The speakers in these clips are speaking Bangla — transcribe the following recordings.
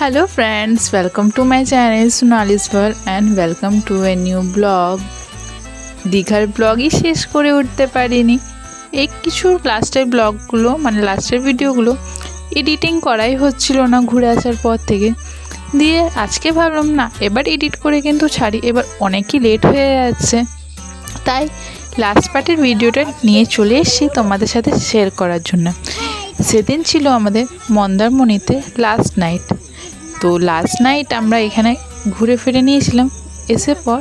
Hello friends, welcome to my channel Sonali's World and welcome to a new blog. দীঘার ব্লগই শেষ করে উঠতে পারিনি। এই কিছু লাস্টের ব্লগগুলো লাস্টের ভিডিওগুলো এডিটিং করাই হচ্ছিল না ঘুরে আসার পর থেকে। দিয়ে আজকে ভাবলাম না এবার এডিট করে কিন্তু ছাড়ি, এবার অনেকই লেট হয়ে যাচ্ছে, তাই লাস্ট পার্টের ভিডিওটা নিয়ে চলে এসেছি তোমাদের সাথে শেয়ার করার জন্য। সেদিন ছিল আমাদের মন্দারমণিতে লাস্ট নাইট। তো লাস্ট নাইট আমরা এখানে ঘুরে ফিরে নিয়েছিলাম। এসে পর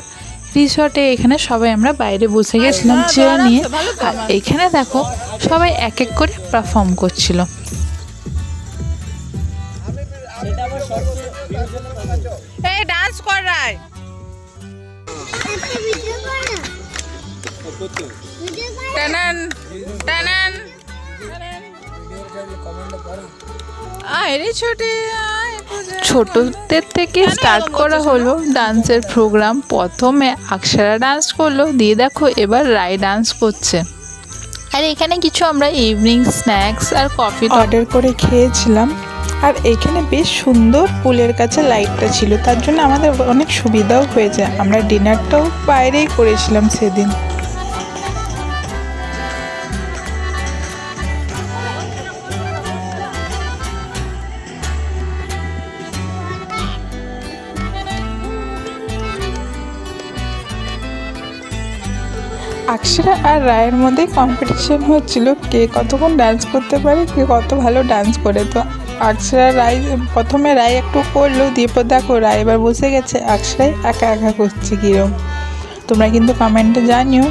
রিসর্টে এখানে সবাই আমরা বাইরে বসে গেছিলাম চেয়ার নিয়ে, আর এখানে দেখো সবাই এক এক করে পারফর্ম করছিল। এই ডান্স কর রাই টানান টানান ছোটদের থেকে স্টার্ট করা হলো ডান্সের প্রোগ্রাম। প্রথমে অক্ষরা ডান্স করলো, দিয়ে দেখো এবার রায় ডান্স করছে। আর এখানে কিছু আমরা ইভিনিং স্ন্যাক্স আর কফি অর্ডার করে খেয়েছিলাম। আর এখানে বেশ সুন্দর পুলের কাছে লাইটটা ছিল, তার জন্য আমাদের অনেক সুবিধাও হয়েছে। আমরা ডিনারটাও বাইরেই করেছিলাম সেদিন। অক্ষরা আর রায়ের মধ্যে কম্পিটিশন হচ্ছিল কে কতক্ষণ ডান্স করতে পারে, কে কত ভালো ডান্স করে। তো অক্ষরা রায় প্রথমে রায় একটু করলো, দিয়ে পর দেখো রায় এবার বসে গেছে, অক্ষরাই একা একা করছে কীরম। তোমরা কিন্তু কমেন্টে জানিও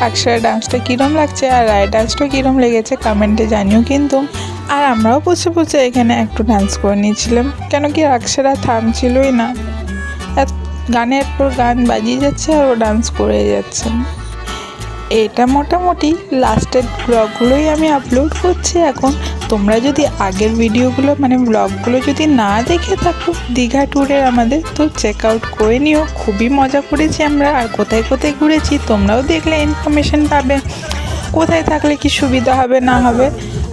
অক্ষরা ডান্সটা কীরম লাগছে আর রায় ডান্সটা কীরম লেগেছে, কমেন্টে জানিও কিন্তু। আর আমরাও বসে বসে এখানে একটু ডান্স করে নিয়েছিলাম, কেন কি অক্ষরা থামছিলই না, গানের পর গান বাজিয়ে যাচ্ছে আর ও ডান্স করে যাচ্ছে। এটা মোটামুটি লাস্টের ব্লগগুলোই আমি আপলোড করছি এখন। তোমরা যদি আগের ভিডিওগুলো ব্লগগুলো যদি না দেখে থাকো দীঘা ট্যুরের আমাদের, তো চেক আউট করে নিও। খুবই মজা করেছি আমরা, আর কোথায় কোথায় ঘুরেছি তোমরাও দেখলে ইনফরমেশন পাবে, কোথায় থাকলে কি সুবিধা হবে না হবে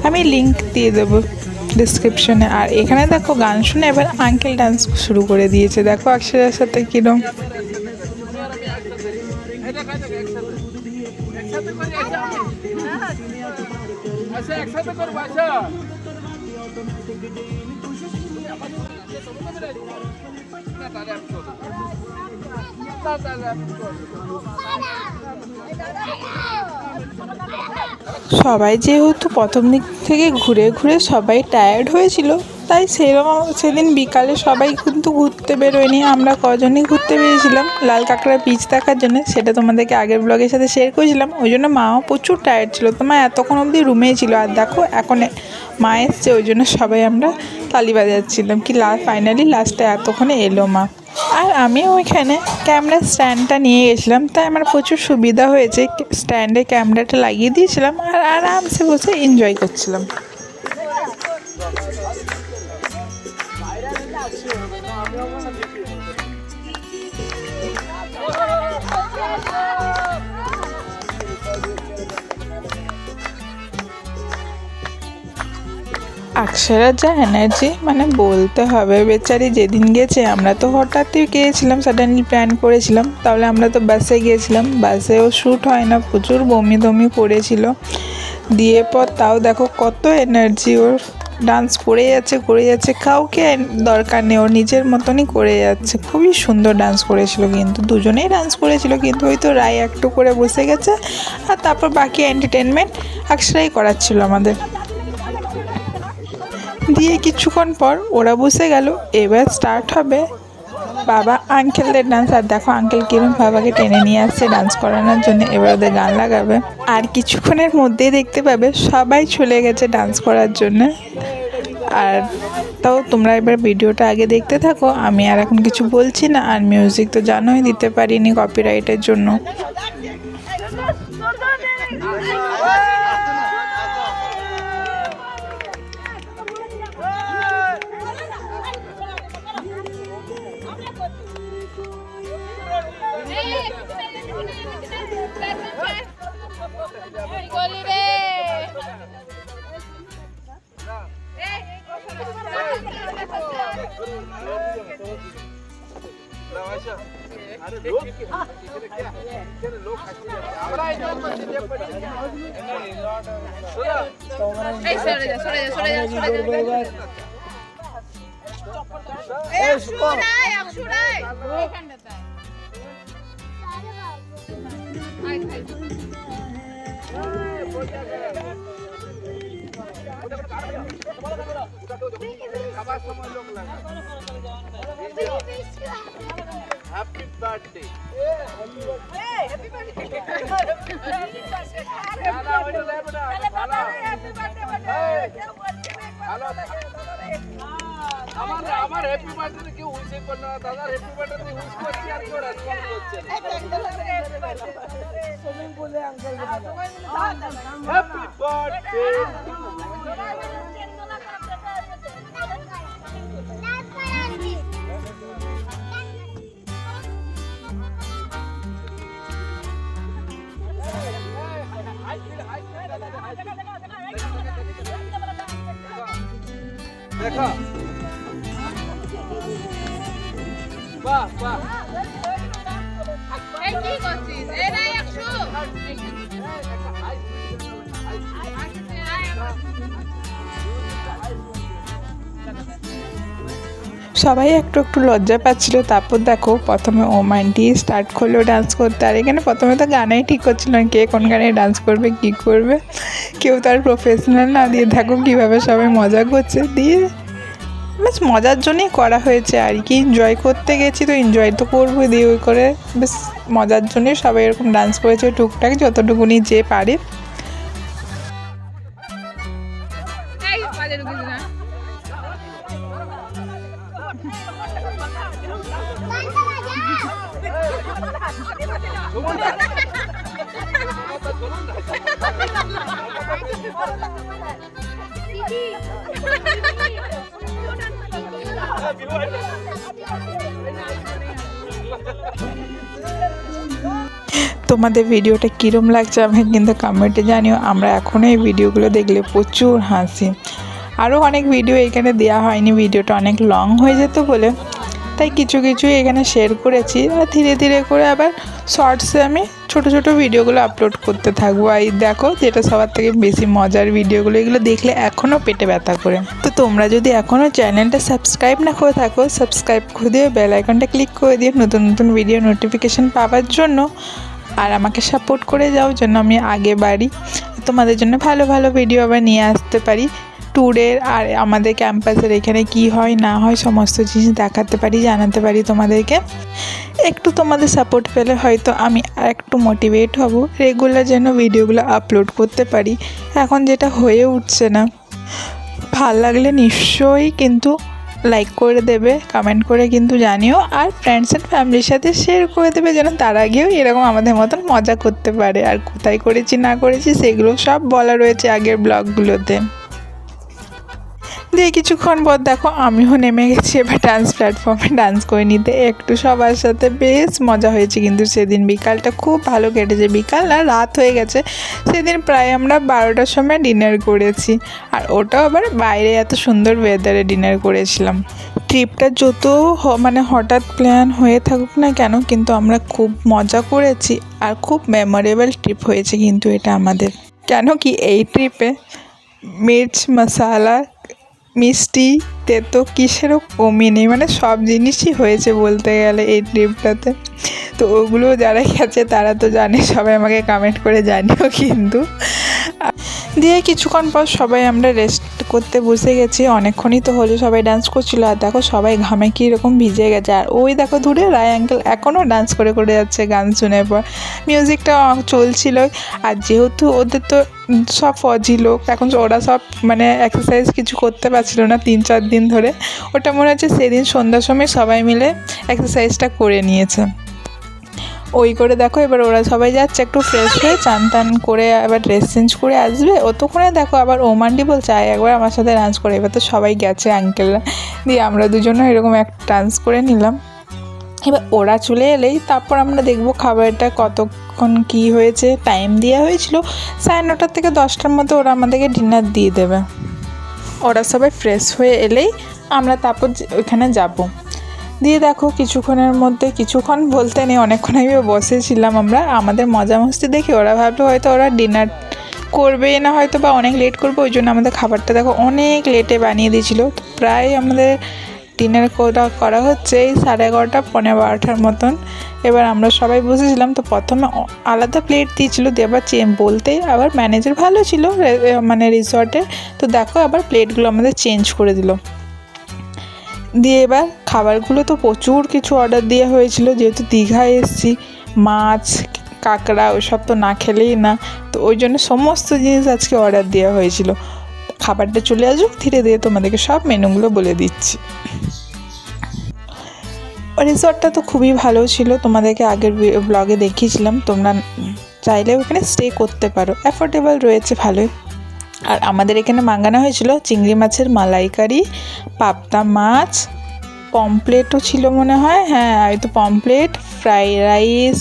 আমি লিংক দিয়ে দেবো ডিসক্রিপশনে। আর এখানে দেখো গান শুনে এবার আঙ্কেল ডান্স শুরু করে দিয়েছে, দেখো অক্ষরার সাথে কিরম। সবাই যেহেতু প্রথম দিক থেকে ঘুরে ঘুরে সবাই টায়ার্ড হয়েছিল, তাই সেদিন বিকালে সবাই কিন্তু ঘুরতে বেরোয়নি। আমরা কজনই ঘুরতে বেরিয়েছিলাম লাল কাঁকড়া বীচ দেখার জন্য, সেটা তোমাদেরকে আগের ব্লগের সাথে শেয়ার করেছিলাম। ওই জন্য মাও প্রচুর টায়ার্ড ছিল, তো মা এতক্ষণ অবধি রুমেই ছিল। আর দেখো এখন মা এসছে, ওই জন্য সবাই আমরা তালি বাজাচ্ছিলাম কি ফাইনালি লাস্টে এতক্ষণে এলো মা। আর আমি ওইখানে ক্যামেরা স্ট্যান্ডটা নিয়ে গেছিলাম, তাই আমার প্রচুর সুবিধা হয়েছে। স্ট্যান্ডে ক্যামেরাটা লাগিয়ে দিয়েছিলাম আর আরামসে বসে এনজয় করছিলাম। অক্ষরার যা এনার্জি বলতে হবে, বেচারি যেদিন গেছে। আমরা তো হঠাৎই গিয়েছিলাম, সাডেনলি প্ল্যান করেছিলাম, তাহলে আমরা তো বাসে গিয়েছিলাম, বাসেও শ্যুট হয় না, প্রচুর বমি দমি করেছিল। দিয়ে পর তাও দেখো কত এনার্জি ওর, ডান্স করে যাচ্ছে, কাউকে দরকার নেই, ওর নিজের মতনই করে যাচ্ছে। খুবই সুন্দর ডান্স করেছিল, কিন্তু দুজনেই ডান্স করেছিল, কিন্তু ওই তো রায় একটু করে বসে গেছে, আর তারপর বাকি এন্টারটেনমেন্ট অক্ষরাই করাচ্ছিল আমাদের। দিয়ে কিছুক্ষণ পর ওরা বসে গেল, এবার স্টার্ট হবে বাবা আঙ্কেলদের ডান্স। আর দেখো আঙ্কেল কিরম বাবাকে টেনে নিয়ে আসছে ডান্স করানোর জন্য, এবার ওদের গান লাগাবে। আর কিছুক্ষণের মধ্যেই দেখতে পাবে সবাই চলে গেছে ডান্স করার জন্য। আর তাও তোমরা এবার ভিডিওটা আগে দেখতে থাকো, আমি আর এখন কিছু বলছি না। আর মিউজিক তো জানোই দিতে পারিনি কপিরাইটের জন্য। Happy birthday. Happy আমার হ্যাপি বার্থডে কেউ উইশ করলো না দাদা হ্যাপি বার্থডে উইশ করছি আর কেউ রেসপন্স করছে না সুমিং বলে আঙ্কেল হ্যাপি বার্থডে देखो वाह वाह এই কি করছিস এই না 100 সবাই একটু একটু লজ্জা পাচ্ছিল। তারপর দেখো প্রথমে ওমানটি স্টার্ট করলো ডান্স করতে। আর এখানে প্রথমে তো গানেই ঠিক করছিল না কে কোন গানে ডান্স করবে কি করবে, কেউ তার প্রফেশনাল না। দিয়ে দেখো কীভাবে সবাই মজা করছে, দিয়ে বেশ মজার জন্যই করা হয়েছে আর কি। এনজয় করতে গেছি তো এনজয় তো করবো, দিয়ে ওই করে বেশ মজার জন্যই সবাই এরকম ডান্স করেছে টুকটাক যতটুকুনি যে পারে। এই বাজে ঢুকিস না তোমাদের ভিডিওটা কীরম লাগছে আমাকে কিন্তু কমেন্টে জানিও। আমরা এখনও এই ভিডিওগুলো দেখলে প্রচুর হাসি। আরও অনেক ভিডিও এখানে দেওয়া হয়নি, ভিডিওটা অনেক লং হয়ে যেত বলে তাই কিছু কিছু এখানে শেয়ার করেছি। আর ধীরে ধীরে করে আবার শর্টসে আমি ছোট ছোট ভিডিওগুলো আপলোড করতে থাকবো। আর দেখো যেটা সবার থেকে বেশি মজার ভিডিওগুলো, এগুলো দেখলে এখনও পেটে ব্যথা করে। তো তোমরা যদি এখনও চ্যানেলটা সাবস্ক্রাইব না করে থাকো সাবস্ক্রাইব করে দিও, বেল আইকনটা ক্লিক করে দিও নতুন নতুন ভিডিও নোটিফিকেশান পাওয়ার জন্য। আর আমাকে সাপোর্ট করে যাও যেন আমি আগে বাড়ি তোমাদের জন্য ভালো ভালো ভিডিও আবার নিয়ে আসতে পারি। ট্যুরের আর আমাদের ক্যাম্পাসের এখানে কি হয় না হয় সমস্ত জিনিস দেখাতে পারি, জানাতে পারি তোমাদেরকে। একটু তোমাদের সাপোর্ট পেলে হয়তো আমি আর একটু মোটিভেট হব, রেগুলার যেন ভিডিওগুলো আপলোড করতে পারি। এখন যেটা হয়ে উঠছে না। ভাল লাগলে নিশ্চয়ই কিন্তু লাইক করে দেবে, কমেন্ট করে কিন্তু জানিও। আর ফ্রেন্ডস অ্যান্ড ফ্যামিলির সাথে শেয়ার করে দেবে যেন তারা গিয়েও এরকম আমাদের মতন মজা করতে পারে। আর কোথায় করেছি না করেছি সেগুলো সব বলা রয়েছে আগের ব্লগগুলোতে। দিয়ে কিছুক্ষণ পর দেখো আমিও নেমে গেছি এবার ডান্স প্ল্যাটফর্মে ডান্স করে নিতে। একটু সবার সাথে বেশ মজা হয়েছে, কিন্তু সেদিন বিকালটা খুব ভালো কেটেছে। বিকাল না রাত হয়ে গেছে, সেদিন প্রায় আমরা 12টার সময় ডিনার করেছি। আর ওটাও আবার বাইরে এত সুন্দর ওয়েদারে ডিনার করেছিলাম। ট্রিপটা যত মানে হঠাৎ প্ল্যান হয়ে থাকুক না কেন, কিন্তু আমরা খুব মজা করেছি আর খুব মেমোরেবল ট্রিপ হয়েছে কিন্তু এটা আমাদের। কেন কি এই ট্রিপে মির্চ মশালা মিষ্টি তেতো কিসেরও কমই নেই, মানে সব জিনিসই হয়েছে বলতে গেলে এই ট্রিপটাতে। তো ওগুলো যারা গেছে তারা তো জানে, সবাই আমাকে কমেন্ট করে জানিও কিন্তু। দিয়ে কিছুক্ষণ পর সবাই আমরা রেস্ট করতে বসে গেছি। অনেকক্ষণই তো হলো সবাই ডান্স করছিলো। আর দেখো সবাই ঘামে কীরকম ভিজে গেছে। আর ওই দেখো দূরে রায় আঙ্কেল এখনও ডান্স করে করে যাচ্ছে গান শুনে পর। মিউজিকটা চলছিল। আর যেহেতু ওদের তো সব ফজি লোক, এখন ওরা সব মানে এক্সারসাইজ কিছু করতে পারছিল না 3-4 দিন ধরে। ওটা মনে হচ্ছে সেদিন সন্ধ্যার সময় সবাই মিলে এক্সারসাইজটা করে নিয়েছে। ওই করে দেখো এবার ওরা সবাই যাচ্ছে একটু ফ্রেশ হয়ে চান টান করে আবার ড্রেস চেঞ্জ করে আসবে। অতক্ষণে দেখো আবার ওমানটি বলছে আয় একবার আমার সাথে ডান্স করে। এবার তো সবাই গেছে আঙ্কেলরা, দিয়ে আমরা দুজনে এরকম এক ডান্স করে নিলাম। এবার ওরা চলে এলেই তারপর আমরা দেখবো খাবারটা কতক্ষণ কি হয়েছে। টাইম দেওয়া হয়েছিল 9:30 থেকে 10টার মধ্যে ওরা আমাদেরকে ডিনার দিয়ে দেবে। ওরা সবাই ফ্রেশ হয়ে এলেই আমরা তারপর ওইখানে যাব। দিয়ে দেখো কিছুক্ষণের মধ্যে, কিছুক্ষণ বলতে নেই অনেকক্ষণ আগে বসেছিলাম আমরা, আমাদের মজা মস্তি দেখে ওরা ভাবলো হয়তো ওরা ডিনার করবেই না হয়তো, বা অনেক লেট করবে, ওই জন্য আমাদের খাবারটা দেখো অনেক লেটে বানিয়ে দিয়েছিলো। তো প্রায় আমাদের ডিনার করা হচ্ছে এই 11:30 পৌনে 12টার মতন। এবার আমরা সবাই বসেছিলাম, তো প্রথমে আলাদা প্লেট দিয়েছিলো, দিয়ে আবার বলতেই আবার ম্যানেজার ভালো ছিল মানে রিসর্টে, তো দেখো আবার প্লেটগুলো আমাদের চেঞ্জ করে দিল। দিয়ে এবার খাবারগুলো তো প্রচুর কিছু অর্ডার দেওয়া হয়েছিল, যেহেতু দীঘায় এসেছি, মাছ কাঁকড়া ওইসব তো না খেলেই না, তো ওই জন্য সমস্ত জিনিস আজকে অর্ডার দেওয়া হয়েছিল। খাবারটা চলে আসুক ধীরে ধীরে তোমাদেরকে সব মেনুগুলো বলে দিচ্ছি। রিসর্টটা তো খুবই ভালো ছিল, তোমাদেরকে আগের ব্লগে দেখিয়েছিলাম, তোমরা চাইলে ওখানে স্টে করতে পারো, অ্যাফোর্ডেবল রয়েছে ভালোই। আর আমাদের এখানে মাঙ্গানো হয়েছিল চিংড়ি মাছের মালাইকারি, পাবদা মাছ, পমপ্লেটও ছিল মনে হয়, হ্যাঁ এই তো পমপ্লেট, ফ্রাইড রাইস,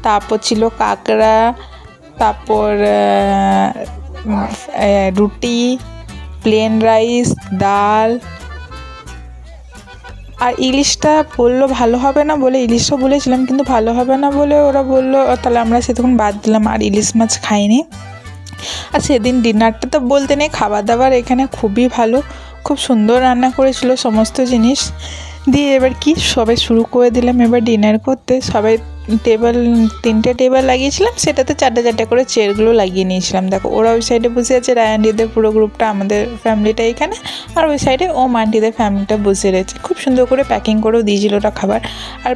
তারপর ছিল কাঁকড়া, তারপর রুটি, প্লেন রাইস, ডাল। আর ইলিশটা বললো ভালো হবে না বলে, ইলিশও বলেছিলাম কিন্তু ভালো হবে না বলে ওরা বললো, তাহলে আমরা সেতক্ষণ বাদ দিলাম, আর ইলিশ মাছ খাইনি। আর সেদিন ডিনারটা তো বলতে নেই, খাবার দাবার এখানে খুবই ভালো, খুব সুন্দর রান্না করেছিল সমস্ত জিনিস দিয়ে। এবার কি সবাই শুরু করে দিলাম এবার ডিনার করতে, সবাই তিনটে টেবিল লাগিয়েছিলাম, সেটাতে 4টে করে চেয়ারগুলো লাগিয়ে নিয়েছিলাম। দেখো ওরা ওই সাইডে বসে আছে, রায়ানদিদের পুরো গ্রুপটা, আমাদের ফ্যামিলিটা এখানে, আর ওই সাইডে ও মান্টিদের ফ্যামিলিটা বসে রয়েছে। খুব সুন্দর করে প্যাকিং করেও দিয়েছিল ওটা খাবার, আর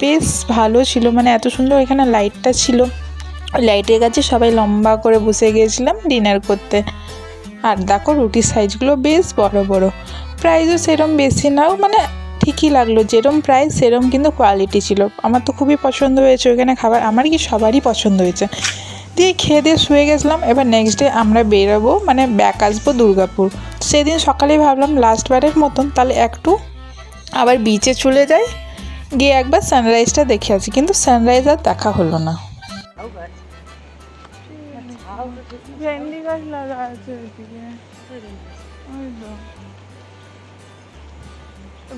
বেশ ভালো ছিল, মানে এত সুন্দর এখানে লাইটটা ছিল, লাইটের কাছে সবাই লম্বা করে বসে গিয়েছিলাম ডিনার করতে। আর দেখো রুটির সাইজগুলো বেশ বড় বড়, প্রাইসও সেরম বেশি নাও, মানে ঠিকই লাগলো, যেরম প্রাইস সেরম কিন্তু কোয়ালিটি ছিল। আমার তো খুবই পছন্দ হয়েছে ওইখানে খাবার, আমার কি সবারই পছন্দ হয়েছে। দিয়ে খেয়ে দিয়ে শুয়ে গেছিলাম। এবার নেক্সট ডে আমরা বেরোবো, মানে ব্যাক আসবো দুর্গাপুর। সেদিন সকালেই ভাবলাম লাস্টবারের মতন তাহলে একটু আবার বিচে চলে যাই, গিয়ে একবার সানরাইজটা দেখে আসি, কিন্তু সানরাইজ আর দেখা হলো না। ভেন্ডি গাছ লাগা আছে ওইদিকে, ওই তো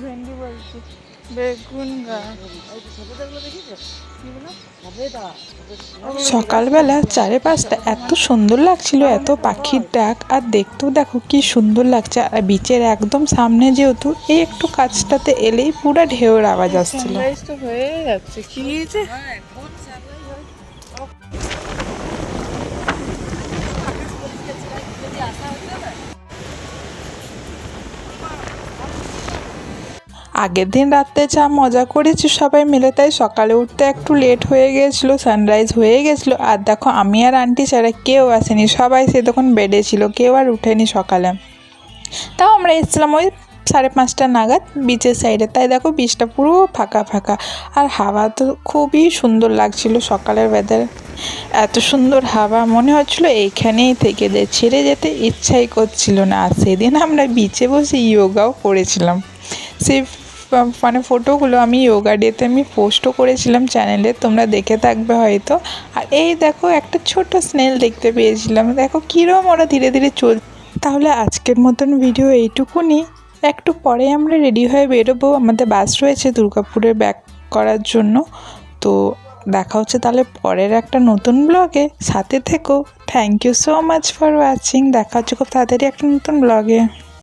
ভেন্ডি বলছি, বেগুন গাছ। সকালবেলা 4-5টা এত সুন্দর লাগছিল, এত পাখির ডাক, আর দেখতেও দেখো কি সুন্দর লাগছে। আর বিচের একদম সামনে যেহেতু, এই একটু কাছটাতে এলেই পুরো ঢেউর আওয়াজ আসছিল। তো হয়ে যাচ্ছে কি হয়েছে, আগের দিন রাত্রে যা মজা করেছি সবাই মিলে, তাই সকালে উঠতে একটু লেট হয়ে গেছিলো, সানরাইজ হয়ে গেছিলো। আর দেখো আমি আর আন্টি ছাড়া কেউ আসেনি, সবাই সে তখন বেডে ছিল, কেউ আর উঠেনি সকালে। তাও আমরা এসেছিলাম ওই 5:30 নাগাদ বিচের সাইডে, তাই দেখো বিচটা পুরো ফাঁকা ফাঁকা, আর হাওয়া তো খুবই সুন্দর লাগছিল। সকালের ওয়েদার এত সুন্দর হাওয়া, মনে হচ্ছিলো এইখানেই থেকে ছেড়ে যেতে ইচ্ছাই করছিল না। আর সেদিন আমরা বিচে বসে ইয়োগাও করেছিলাম, সেই মানে ফটোগুলো আমি যোগা ডেতে আমি পোস্টও করেছিলাম চ্যানেলে, তোমরা দেখে থাকবে হয়তো। আর এই দেখো একটা ছোট স্নেল দেখতে পেয়েছিলাম, দেখো কীরকম ওরা ধীরে ধীরে তাহলে আজকের মতন ভিডিও এইটুকুনি। একটু পরে আমরা রেডি হয়ে বেরোবো, আমাদের বাস রয়েছে দুর্গাপুরে ব্যাক করার জন্য। তো দেখা হচ্ছে তাহলে পরের একটা নতুন ব্লগে, সাথে থেকো। Thank you so much for watching, দেখা হচ্ছে খুব তাড়াতাড়ি একটা নতুন ব্লগে।